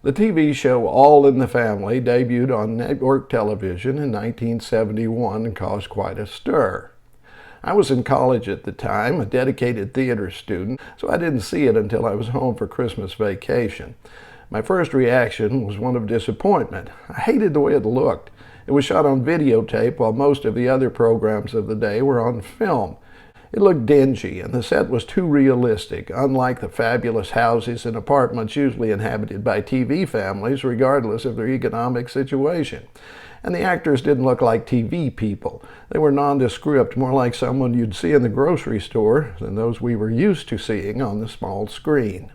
The TV show All in the Family debuted on network television in 1971 and caused quite a stir. I was in college at the time, a dedicated theater student, so I didn't see it until I was home for Christmas vacation. My first reaction was one of disappointment. I hated the way it looked. It was shot on videotape while most of the other programs of the day were on film. It looked dingy, and the set was too realistic, unlike the fabulous houses and apartments usually inhabited by TV families, regardless of their economic situation. And the actors didn't look like TV people. They were nondescript, more like someone you'd see in the grocery store than those we were used to seeing on the small screen.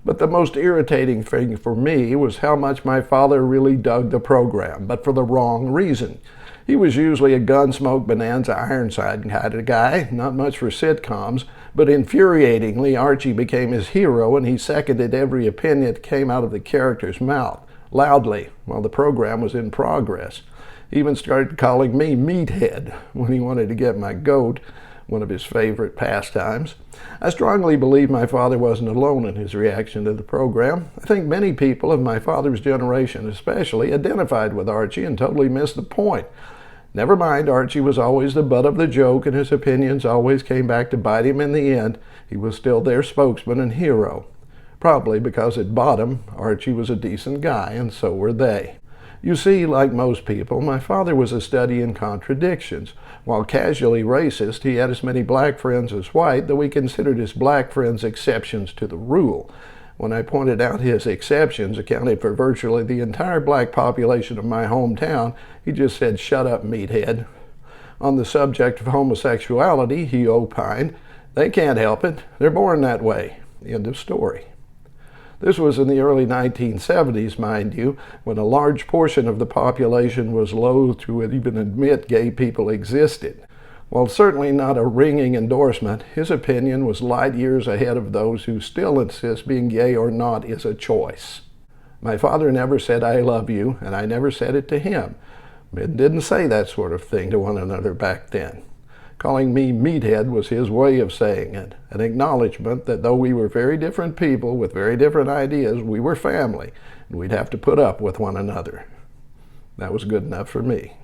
But the most irritating thing for me was how much my father really dug the program, but for the wrong reason. He was usually a Gunsmoke, Bonanza, Ironside kind of guy, not much for sitcoms, but infuriatingly, Archie became his hero and he seconded every opinion that came out of the character's mouth, loudly, while the program was in progress. He even started calling me Meathead when he wanted to get my goat, one of his favorite pastimes. I strongly believe my father wasn't alone in his reaction to the program. I think many people of my father's generation especially identified with Archie and totally missed the point. Never mind, Archie was always the butt of the joke and his opinions always came back to bite him in the end. He was still their spokesman and hero. Probably because at bottom, Archie was a decent guy and so were they. You see, like most people, my father was a study in contradictions. While casually racist, he had as many black friends as white, though he considered his black friends exceptions to the rule. When I pointed out his exceptions accounted for virtually the entire black population of my hometown, he just said, "Shut up, meathead." On the subject of homosexuality, he opined, "They can't help it. They're born that way." End of story. This was in the early 1970s, mind you, when a large portion of the population was loath to even admit gay people existed. While certainly not a ringing endorsement, his opinion was light years ahead of those who still insist being gay or not is a choice. My father never said "I love you," and I never said it to him. Men didn't say that sort of thing to one another back then. Calling me Meathead was his way of saying it, an acknowledgement that though we were very different people with very different ideas, we were family, and we'd have to put up with one another. That was good enough for me.